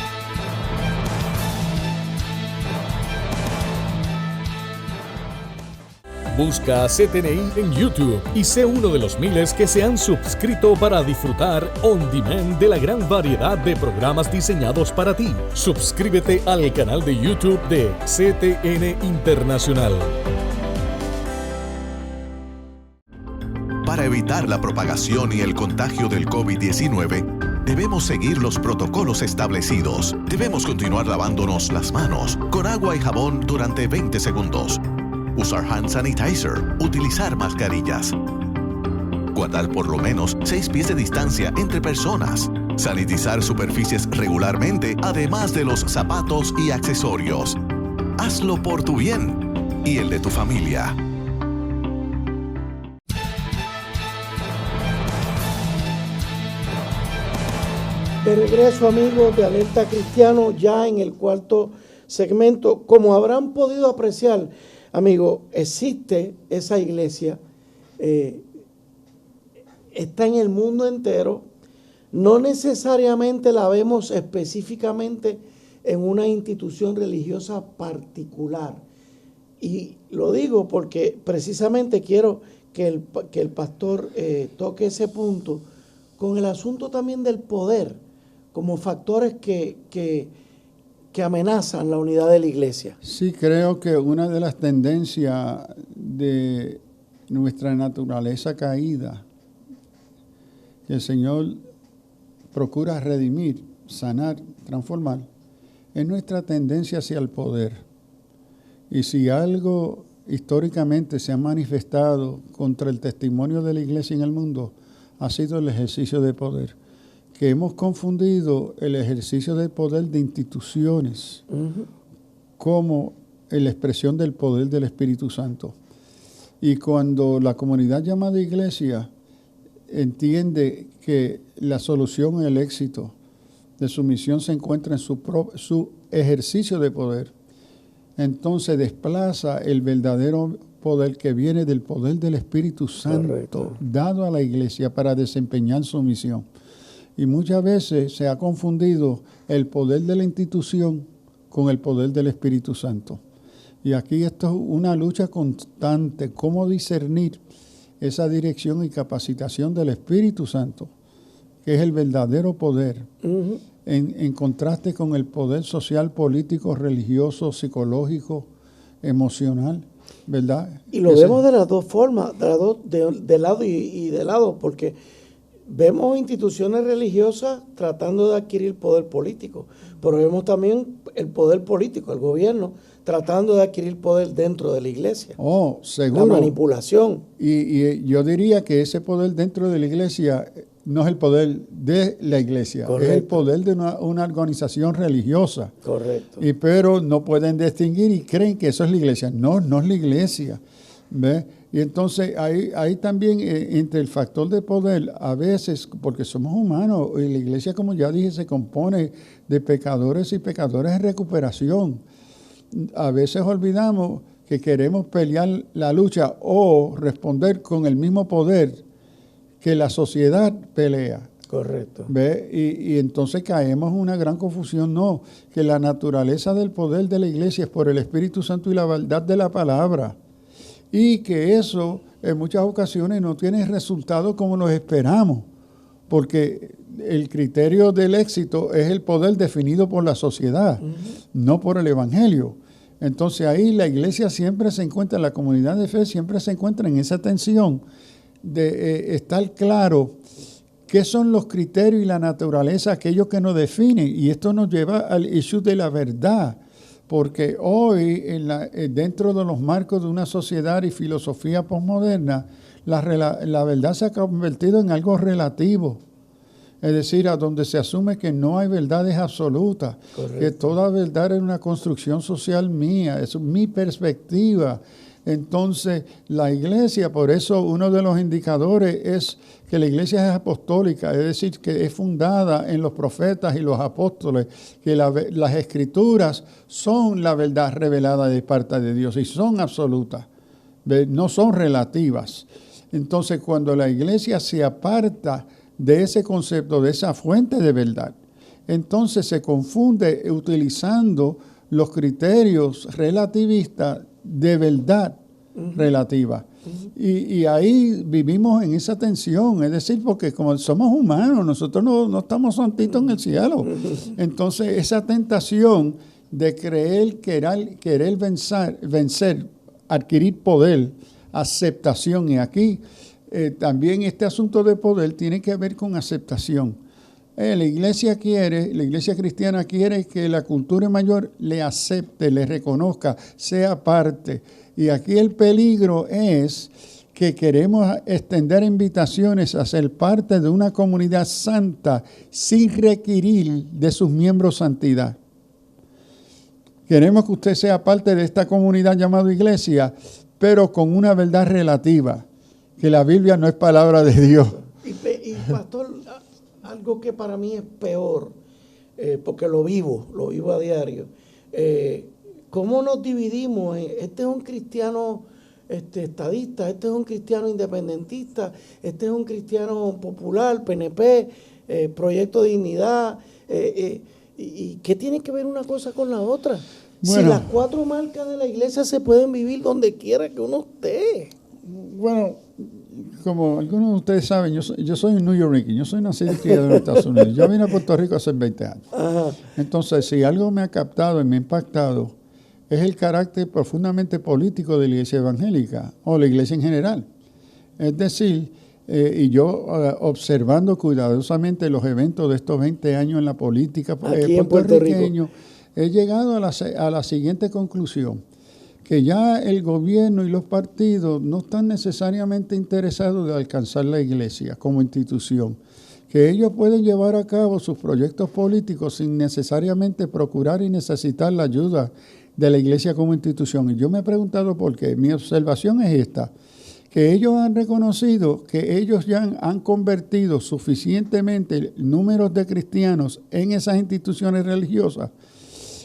Busca CTNI en YouTube y sé uno de los miles que se han suscrito para disfrutar on demand de la gran variedad de programas diseñados para ti. Suscríbete al canal de YouTube de CTN Internacional. Para evitar la propagación y el contagio del COVID-19, debemos seguir los protocolos establecidos. Debemos continuar lavándonos las manos con agua y jabón durante 20 segundos. Usar hand sanitizer, utilizar mascarillas. Guardar por lo menos 6 pies de distancia entre personas. Sanitizar superficies regularmente, además de los zapatos y accesorios. Hazlo por tu bien y el de tu familia. De regreso, amigos de Alerta Cristiano, ya en el cuarto segmento. Como habrán podido apreciar, amigos, existe esa iglesia, está en el mundo entero. No necesariamente la vemos específicamente en una institución religiosa particular. Y lo digo porque precisamente quiero que el pastor toque ese punto con el asunto también del poder, como factores que amenazan la unidad de la iglesia. Sí, creo que una de las tendencias de nuestra naturaleza caída, que el Señor procura redimir, sanar, transformar, es nuestra tendencia hacia el poder. Y si algo históricamente se ha manifestado contra el testimonio de la iglesia en el mundo, ha sido el ejercicio de poder. Que hemos confundido el ejercicio del poder de instituciones como la expresión del poder del Espíritu Santo. Y cuando la comunidad llamada iglesia entiende que la solución y el éxito de su misión se encuentra en su ejercicio de poder, entonces desplaza el verdadero poder que viene del poder del Espíritu Santo, correcto, dado a la iglesia para desempeñar su misión. Y muchas veces se ha confundido el poder de la institución con el poder del Espíritu Santo. Y aquí esto es una lucha constante, cómo discernir esa dirección y capacitación del Espíritu Santo, que es el verdadero poder, en contraste con el poder social, político, religioso, psicológico, emocional, ¿verdad? Y lo vemos de las dos formas, de lado y de lado, porque vemos instituciones religiosas tratando de adquirir poder político, pero vemos también el poder político, el gobierno, tratando de adquirir poder dentro de la iglesia. Oh, seguro. La manipulación. Y yo diría que ese poder dentro de la iglesia no es el poder de la iglesia, correcto, es el poder de una organización religiosa. Correcto. Pero no pueden distinguir y creen que eso es la iglesia. No es la iglesia. ¿Ve? Y entonces hay también entre el factor de poder, a veces, porque somos humanos, y la iglesia, como ya dije, se compone de pecadores y pecadores en recuperación. A veces olvidamos que queremos pelear la lucha o responder con el mismo poder que la sociedad pelea. Correcto. ¿Ve? Y entonces caemos en una gran confusión. No, que la naturaleza del poder de la iglesia es por el Espíritu Santo y la verdad de la palabra. Y que eso en muchas ocasiones no tiene resultados como los esperamos, porque el criterio del éxito es el poder definido por la sociedad, no por el Evangelio. Entonces ahí la iglesia siempre se encuentra, la comunidad de fe siempre se encuentra en esa tensión de estar claro ¿Qué son los criterios y la naturaleza, aquellos que nos definen? Y esto nos lleva al issue de la verdad, porque hoy, dentro de los marcos de una sociedad y filosofía posmoderna, la verdad se ha convertido en algo relativo. Es decir, a donde se asume que no hay verdades absolutas, que toda verdad es una construcción social mía, es mi perspectiva. Entonces, la iglesia, por eso uno de los indicadores es que la iglesia es apostólica, es decir, que es fundada en los profetas y los apóstoles, que las escrituras son la verdad revelada de parte de Dios y son absolutas, no son relativas. Entonces, cuando la iglesia se aparta de ese concepto, de esa fuente de verdad, entonces se confunde utilizando los criterios relativistas de verdad relativa. Y ahí vivimos en esa tensión, es decir, porque como somos humanos, nosotros no estamos santitos en el cielo. Entonces, esa tentación de querer vencer, adquirir poder, aceptación, y aquí también este asunto de poder tiene que ver con aceptación. La iglesia cristiana quiere que la cultura mayor le acepte, le reconozca, sea parte. Y aquí el peligro es que queremos extender invitaciones a ser parte de una comunidad santa sin requerir de sus miembros santidad. Queremos que usted sea parte de esta comunidad llamada iglesia, pero con una verdad relativa, que la Biblia no es palabra de Dios. Y pastor, algo que para mí es peor, porque lo vivo a diario. ¿Cómo nos dividimos? Este es un cristiano estadista, este es un cristiano independentista, este es un cristiano popular, PNP, Proyecto de Dignidad. ¿Y qué tiene que ver una cosa con la otra? Bueno, si las 4 marcas de la iglesia se pueden vivir donde quiera que uno esté. Bueno, como algunos de ustedes saben, yo soy un New Yorker, yo soy nacido aquí en los Estados Unidos. Yo vine a Puerto Rico hace 20 años. Ajá. Entonces, si algo me ha captado y me ha impactado, es el carácter profundamente político de la iglesia evangélica, o la iglesia en general. Es decir, y yo observando cuidadosamente los eventos de estos 20 años en la política puertorriqueño, he llegado a la siguiente conclusión, que ya el gobierno y los partidos no están necesariamente interesados de alcanzar la iglesia como institución, que ellos pueden llevar a cabo sus proyectos políticos sin necesariamente procurar y necesitar la ayuda de la iglesia como institución. Y yo me he preguntado por qué. Mi observación es esta, que ellos han reconocido que ellos ya han convertido suficientemente números de cristianos en esas instituciones religiosas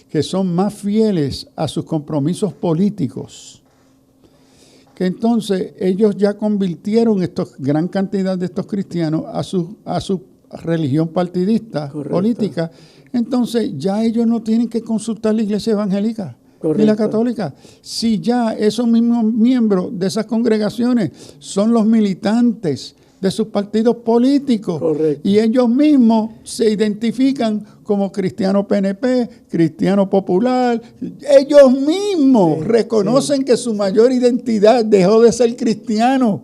que son más fieles a sus compromisos políticos, que entonces ellos ya convirtieron gran cantidad de estos cristianos a su religión partidista, política. Entonces ya ellos no tienen que consultar la iglesia evangélica ni la católica. Si ya esos mismos miembros de esas congregaciones son los militantes de sus partidos políticos. Correcto. Y ellos mismos se identifican como cristiano PNP, cristiano popular. Ellos mismos reconocen que su mayor identidad dejó de ser cristiano,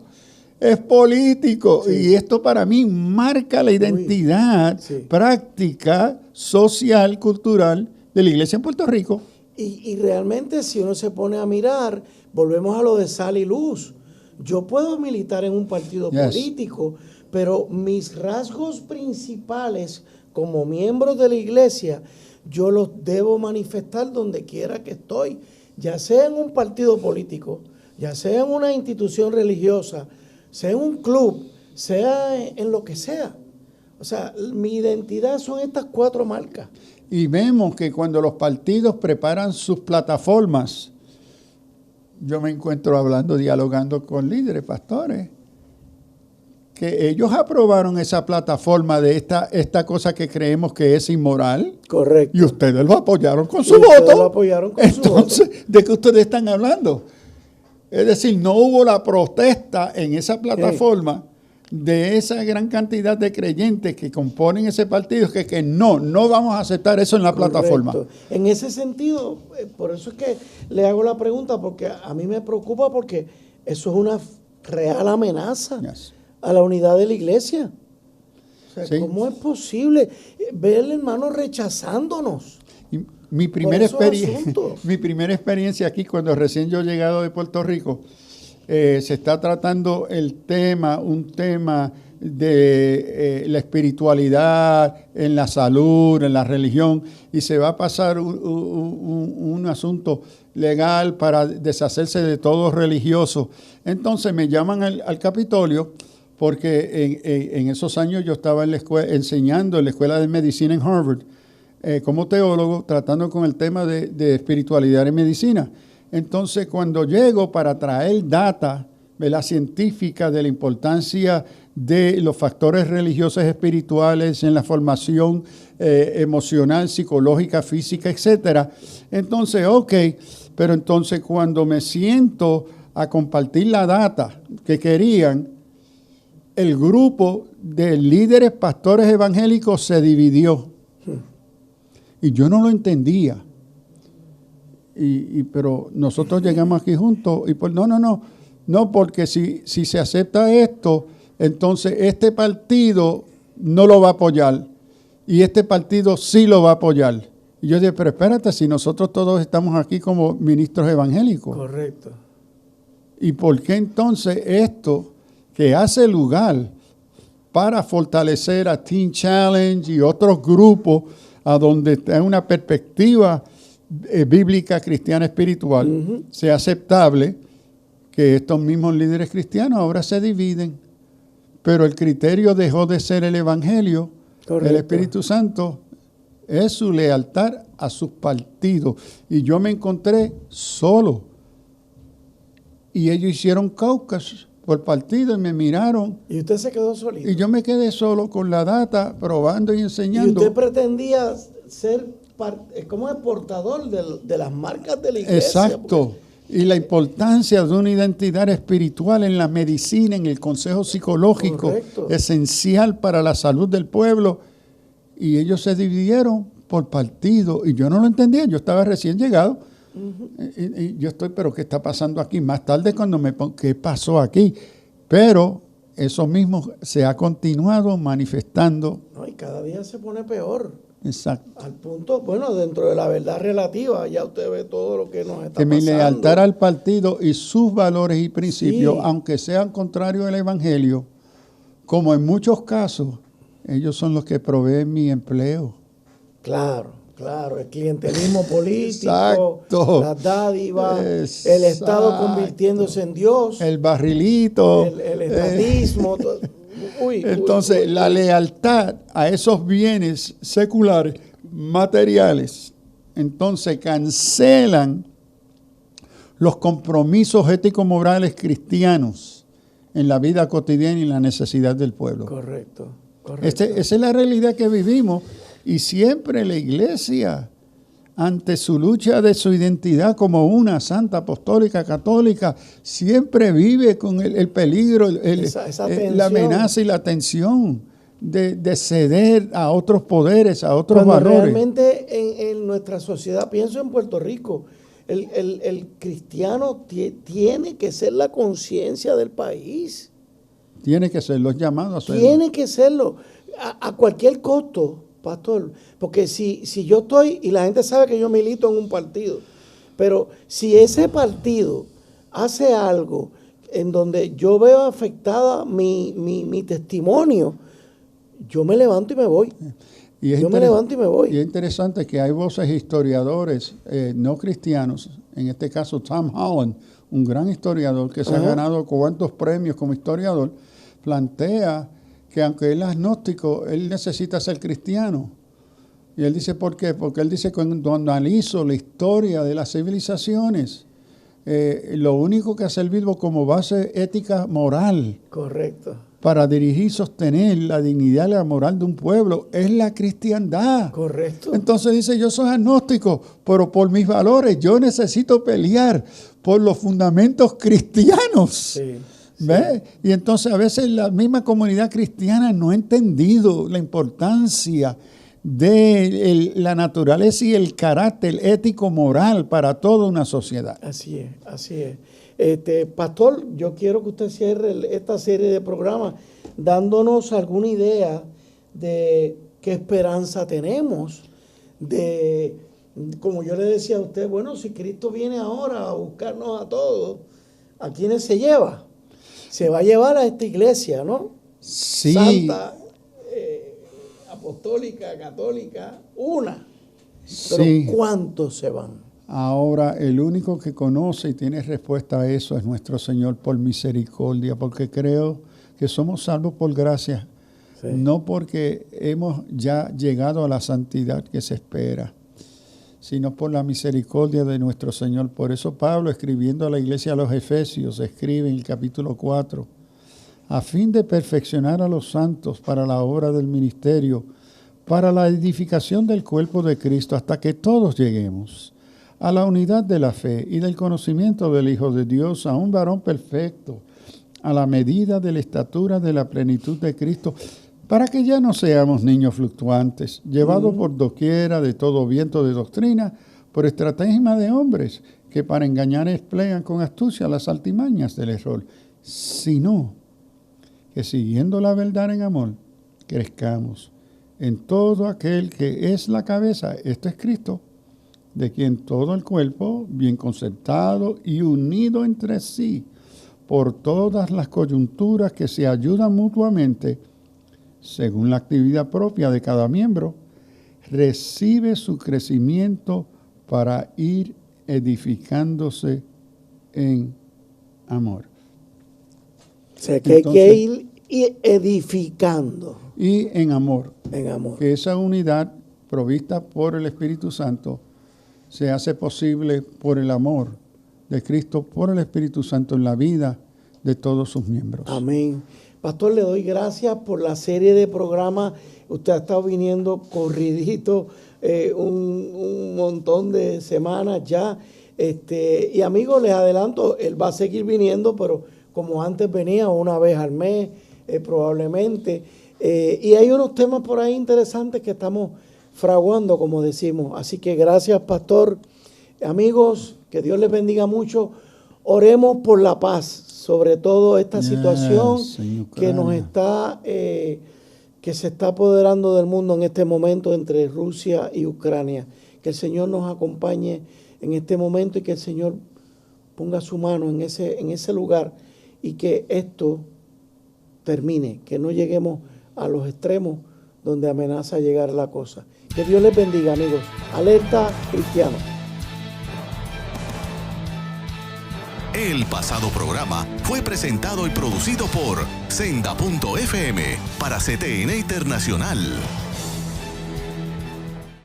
es político. Y esto para mí marca la identidad práctica, social, cultural de la iglesia en Puerto Rico. Y realmente, si uno se pone a mirar, volvemos a lo de sal y luz. Yo puedo militar en un partido político, pero mis rasgos principales como miembro de la iglesia, yo los debo manifestar donde quiera que estoy, ya sea en un partido político, ya sea en una institución religiosa, sea en un club, sea en lo que sea. O sea, mi identidad son estas 4 marcas. Y vemos que cuando los partidos preparan sus plataformas, yo me encuentro dialogando con líderes, pastores, que ellos aprobaron esa plataforma de esta cosa que creemos que es inmoral. Correcto. Y ustedes lo apoyaron con su voto. Lo apoyaron con Entonces, su voto. ¿de qué ustedes están hablando? Es decir, no hubo la protesta en esa plataforma de esa gran cantidad de creyentes que componen ese partido, que no vamos a aceptar eso en la plataforma. En ese sentido, por eso es que le hago la pregunta, porque a mí me preocupa, porque eso es una real amenaza a la unidad de la iglesia. O sea, Sí. ¿cómo es posible ver al hermano rechazándonos? Y mi primera esos asuntos. mi primera experiencia aquí, cuando recién yo he llegado de Puerto Rico, se está tratando un tema de la espiritualidad, en la salud, en la religión, y se va a pasar un asunto legal para deshacerse de todo religioso. Entonces me llaman al Capitolio, porque en esos años yo estaba en la escuela, enseñando en la Escuela de Medicina en Harvard, como teólogo, tratando con el tema de espiritualidad en medicina. Entonces, cuando llego para traer data científica de la importancia de los factores religiosos espirituales en la formación emocional, psicológica, física, etcétera, entonces, pero entonces cuando me siento a compartir la data que querían, el grupo de líderes pastores evangélicos se dividió. Y yo no lo entendía. Pero nosotros llegamos aquí juntos y pues no, porque si se acepta esto, entonces este partido no lo va a apoyar y este partido sí lo va a apoyar. Y yo dije, pero espérate, si nosotros todos estamos aquí como ministros evangélicos. Correcto. ¿Y por qué entonces esto que hace lugar para fortalecer a Teen Challenge y otros grupos a donde está una perspectiva bíblica, cristiana, espiritual, sea aceptable, que estos mismos líderes cristianos ahora se dividen? Pero el criterio dejó de ser el Evangelio. Correcto. El Espíritu Santo es su lealtad a sus partidos. Y yo me encontré solo. Y ellos hicieron caucus por partido y me miraron. ¿Y usted se quedó solito? Y yo me quedé solo con la data, probando y enseñando. ¿Y usted pretendía ser como el portador de las marcas de la iglesia? Exacto. Y la importancia de una identidad espiritual en la medicina, en el consejo psicológico, correcto, esencial para la salud del pueblo. Y ellos se dividieron por partido. Y yo no lo entendía, yo estaba recién llegado. Y yo pero ¿qué está pasando aquí? Más tarde cuando ¿qué pasó aquí? Pero eso mismo se ha continuado manifestando. No, y cada día se pone peor. Exacto. Al punto, dentro de la verdad relativa, ya usted ve todo lo que nos está pasando. Que mi lealtad al partido y sus valores y principios, sí, aunque sean contrarios al Evangelio, como en muchos casos, ellos son los que proveen mi empleo. Claro, el clientelismo político, exacto, las dádivas, exacto, el Estado convirtiéndose en Dios, el barrilito, el estatismo. Entonces, la lealtad a esos bienes seculares, materiales, entonces cancelan los compromisos ético-morales cristianos en la vida cotidiana y en la necesidad del pueblo. Correcto. Esa es la realidad que vivimos, y siempre la iglesia, ante su lucha de su identidad como una santa apostólica católica, siempre vive con el peligro, la amenaza y la tensión de ceder a otros poderes, a otros valores. Realmente en nuestra sociedad, pienso en Puerto Rico, el cristiano tiene que ser la conciencia del país. Tiene que serlo, es llamado a serlo. Tiene que serlo, a cualquier costo, pastor. Porque si yo estoy, y la gente sabe que yo milito en un partido, pero si ese partido hace algo en donde yo veo afectada mi testimonio, yo me levanto y me voy. Y es interesante que hay voces historiadores no cristianos, en este caso Tom Holland, un gran historiador que se ha ganado cuantos premios como historiador, plantea que aunque él es agnóstico, él necesita ser cristiano. Y él dice, ¿por qué? Porque él dice que cuando analizo la historia de las civilizaciones, lo único que ha servido como base ética moral, correcto, para dirigir y sostener la dignidad y la moral de un pueblo es la cristiandad. Correcto. Entonces dice, yo soy agnóstico, pero por mis valores yo necesito pelear por los fundamentos cristianos. Sí. ¿Ve? Sí. Y entonces a veces la misma comunidad cristiana no ha entendido la importancia de la naturaleza y el carácter ético-moral para toda una sociedad. Así es. Pastor, yo quiero que usted cierre esta serie de programas dándonos alguna idea de qué esperanza tenemos, de, como yo le decía a usted, bueno, si Cristo viene ahora a buscarnos a todos, ¿a quiénes se lleva? Se va a llevar a esta iglesia, ¿no? Sí. Santa, apostólica, católica, una. Pero Sí. ¿cuántos se van? Ahora, el único que conoce y tiene respuesta a eso es nuestro Señor por misericordia, porque creo que somos salvos por gracia, Sí. no porque hemos ya llegado a la santidad que se espera, sino por la misericordia de nuestro Señor. Por eso Pablo, escribiendo a la iglesia de los Efesios, escribe en el capítulo 4, a fin de perfeccionar a los santos para la obra del ministerio, para la edificación del cuerpo de Cristo, hasta que todos lleguemos a la unidad de la fe y del conocimiento del Hijo de Dios, a un varón perfecto, a la medida de la estatura de la plenitud de Cristo, para que ya no seamos niños fluctuantes, llevados por doquiera de todo viento de doctrina, por estratagema de hombres, que para engañar emplean con astucia las altimañas del error, sino que siguiendo la verdad en amor, crezcamos en todo aquel que es la cabeza, esto es Cristo, de quien todo el cuerpo, bien concertado y unido entre sí, por todas las coyunturas que se ayudan mutuamente, según la actividad propia de cada miembro, recibe su crecimiento para ir edificándose en amor. O sea, que hay que ir edificando Y en amor. en amor. Que esa unidad provista por el Espíritu Santo se hace posible por el amor de Cristo, por el Espíritu Santo en la vida de todos sus miembros. Amén. Pastor, le doy gracias por la serie de programas. Usted ha estado viniendo corridito un montón de semanas ya. Y amigos, les adelanto, él va a seguir viniendo, pero como antes venía una vez al mes, probablemente. Y hay unos temas por ahí interesantes que estamos fraguando, como decimos. Así que gracias, pastor. Amigos, que Dios les bendiga mucho. Oremos por la paz, sobre todo esta situación que nos está, que se está apoderando del mundo en este momento entre Rusia y Ucrania. Que el Señor nos acompañe en este momento y que el Señor ponga su mano en ese lugar y que esto termine, que no lleguemos a los extremos donde amenaza llegar la cosa. Que Dios les bendiga, amigos. Alerta Cristiano. El pasado programa fue presentado y producido por Senda.fm para CTN Internacional.